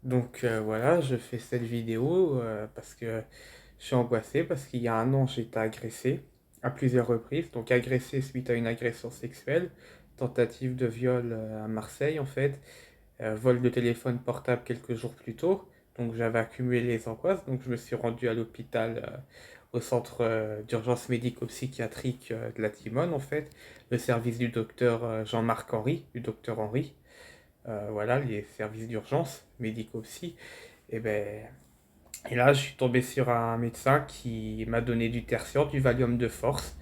Donc voilà, je fais cette vidéo parce que je suis angoissé parce qu'il y a un an, j'ai été agressé à plusieurs reprises. Donc agressé suite à une agression sexuelle, tentative de viol à Marseille en fait, vol de téléphone portable quelques jours plus tôt. Donc j'avais accumulé les angoisses, donc je me suis rendu à l'hôpital, au centre d'urgence médico-psychiatrique de la Timone en fait, le service du docteur Jean-Marc Henry, du docteur Henry. Voilà, les services d'urgence médico-psy. Et, ben, et là, je suis tombé sur un médecin qui m'a donné du tertian, du Valium de force,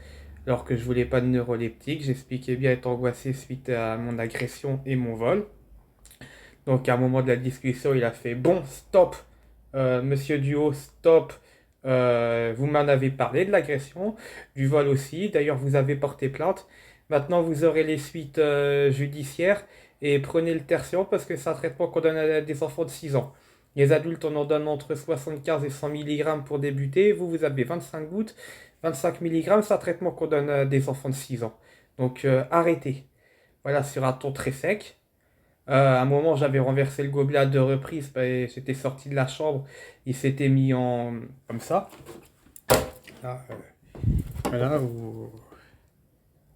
alors que je voulais pas de neuroleptique. J'expliquais bien être angoissé suite à mon agression et mon vol. Donc à un moment de la discussion, il a fait bon, stop, monsieur Duo, stop. Vous m'en avez parlé de l'agression, du vol aussi. D'ailleurs, vous avez porté plainte. Maintenant, vous aurez les suites judiciaires et prenez le tertian parce que c'est un traitement qu'on donne à des enfants de 6 ans. Les adultes, on en donne entre 75 et 100 mg pour débuter. Vous, vous avez 25 gouttes. 25 mg, c'est un traitement qu'on donne à des enfants de 6 ans. Donc arrêtez. Voilà, sur un ton très sec. À un moment, j'avais renversé le gobelet à 2 reprises. Et j'étais sorti de la chambre. Il s'était mis en. Comme ça. Là, voilà,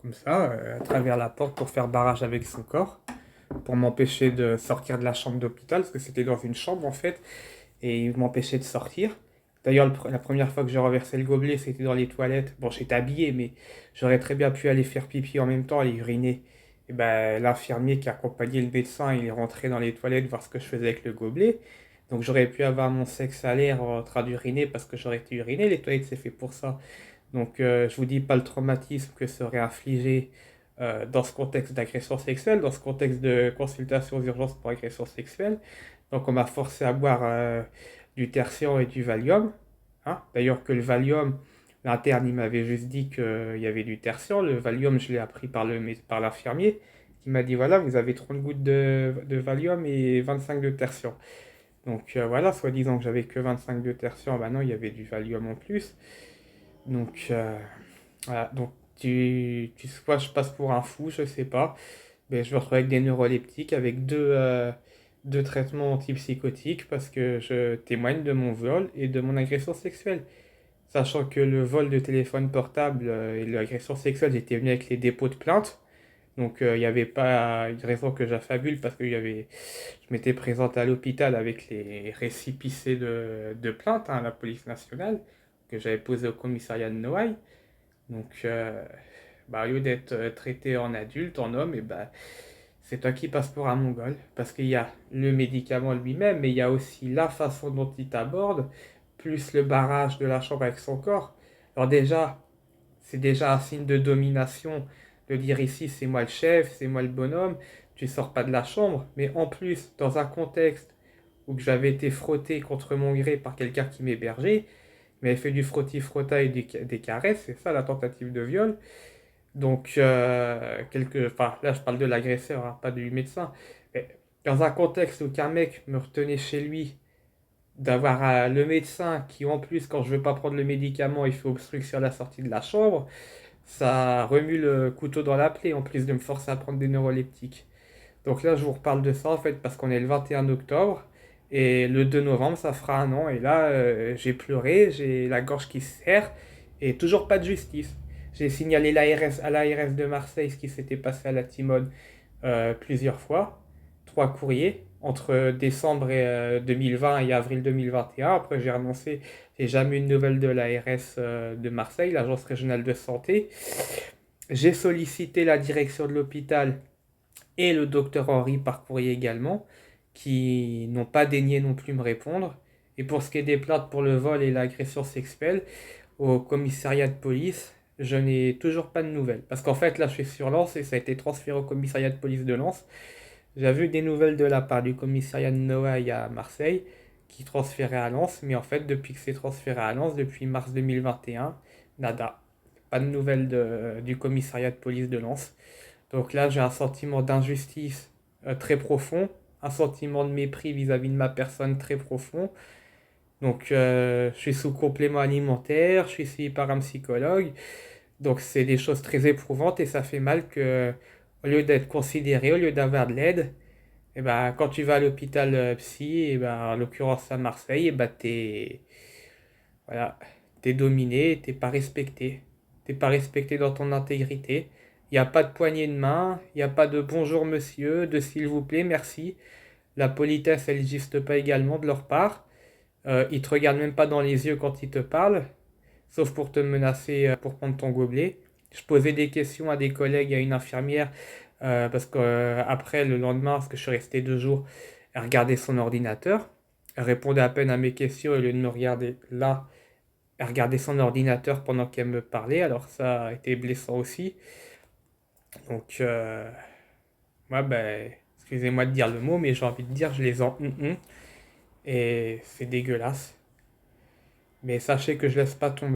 comme ça, à travers la porte pour faire barrage avec son corps. Pour m'empêcher de sortir de la chambre d'hôpital. Parce que c'était dans une chambre en fait. Et il m'empêchait de sortir. D'ailleurs, la première fois que j'ai renversé le gobelet, c'était dans les toilettes. Bon, j'étais habillé, mais j'aurais très bien pu aller faire pipi en même temps, aller uriner. Et ben, l'infirmier qui accompagnait le médecin, il est rentré dans les toilettes voir ce que je faisais avec le gobelet. Donc j'aurais pu avoir mon sexe à l'air en train d'uriner parce que j'aurais été uriné. Les toilettes, c'est fait pour ça. Donc je vous dis pas le traumatisme que ça aurait infligé dans ce contexte d'agression sexuelle, dans ce contexte de consultation aux urgences pour agression sexuelle. Donc on m'a forcé à boire du tertian et du Valium. Hein. D'ailleurs que le Valium, l'interne il m'avait juste dit qu'il y avait du tertian. Le Valium je l'ai appris par l'infirmier qui m'a dit voilà vous avez 30 gouttes de Valium et 25 de tertian. Donc voilà, soi-disant que j'avais que 25 de tertian, bah non il y avait du Valium en plus. Donc voilà, donc soit je passe pour un fou, je sais pas. Mais je me retrouve avec des neuroleptiques, avec deux traitements antipsychotiques parce que je témoigne de mon vol et de mon agression sexuelle. Sachant que le vol de téléphone portable et l'agression sexuelle, j'étais venu avec les dépôts de plainte. Donc il n'y avait pas une raison que j'affabule parce que je m'étais présenté à l'hôpital avec les récépissés de plainte à la police nationale que j'avais posé au commissariat de Noailles. Donc bah, au lieu d'être traité en adulte, en homme, et bah, c'est toi qui passes pour un mongol. Parce qu'il y a le médicament lui-même, mais il y a aussi la façon dont il t'aborde, plus le barrage de la chambre avec son corps. Alors déjà, c'est déjà un signe de domination de dire ici c'est moi le chef, c'est moi le bonhomme, tu sors pas de la chambre. Mais en plus, dans un contexte où j'avais été frotté contre mon gré par quelqu'un qui m'hébergeait, mais elle fait du frotti-frotta et des caresses, c'est ça la tentative de viol. Donc, enfin, là je parle de l'agresseur, hein, pas du médecin. Mais dans un contexte où qu'un mec me retenait chez lui, d'avoir le médecin qui en plus quand je veux pas prendre le médicament il fait obstruction à la sortie de la chambre, ça remue le couteau dans la plaie en plus de me forcer à prendre des neuroleptiques. Donc là je vous reparle de ça en fait parce qu'on est le 21 octobre et le 2 novembre ça fera un an et là j'ai pleuré, j'ai la gorge qui se serre et toujours pas de justice. J'ai signalé à l'ARS de Marseille ce qui s'était passé à la Timone plusieurs fois, 3 courriers entre décembre 2020 et avril 2021. Après, j'ai renoncé, j'ai jamais eu de nouvelles de l'ARS de Marseille, l'agence régionale de santé. J'ai sollicité la direction de l'hôpital et le docteur Henry par courrier également, qui n'ont pas daigné non plus me répondre. Et pour ce qui est des plaintes pour le vol et l'agression sexuelle, au commissariat de police, je n'ai toujours pas de nouvelles. Parce qu'en fait, là, je suis sur Lens et ça a été transféré au commissariat de police de Lens. J'avais eu des nouvelles de la part du commissariat de Noailles à Marseille, qui transférait à Lens, mais en fait, depuis que c'est transféré à Lens, depuis mars 2021, nada. Pas de nouvelles du commissariat de police de Lens. Donc là, j'ai un sentiment d'injustice très profond, un sentiment de mépris vis-à-vis de ma personne très profond. Donc, je suis sous complément alimentaire, je suis suivi par un psychologue. Donc, c'est des choses très éprouvantes et ça fait mal que, au lieu d'être considéré, au lieu d'avoir de l'aide, Et ben, quand tu vas à l'hôpital psy, et ben, en l'occurrence à Marseille, et ben, voilà, t'es dominé, t'es pas respecté. T'es pas respecté dans ton intégrité. Il n'y a pas de poignée de main, il n'y a pas de bonjour monsieur, de s'il vous plaît, merci. La politesse, elle n'existe pas également de leur part. Ils te regardent même pas dans les yeux quand ils te parlent, sauf pour te menacer pour prendre ton gobelet. Je posais des questions à des collègues, à une infirmière, parce que après, le lendemain, parce que je suis resté 2 jours, elle regardait son ordinateur. Elle répondait à peine à mes questions au lieu de me regarder là. Elle regardait son ordinateur pendant qu'elle me parlait, alors ça a été blessant aussi. Donc, moi, ben, excusez-moi de dire le mot, mais j'ai envie de dire, je les en et c'est dégueulasse. Mais sachez que je laisse pas tomber.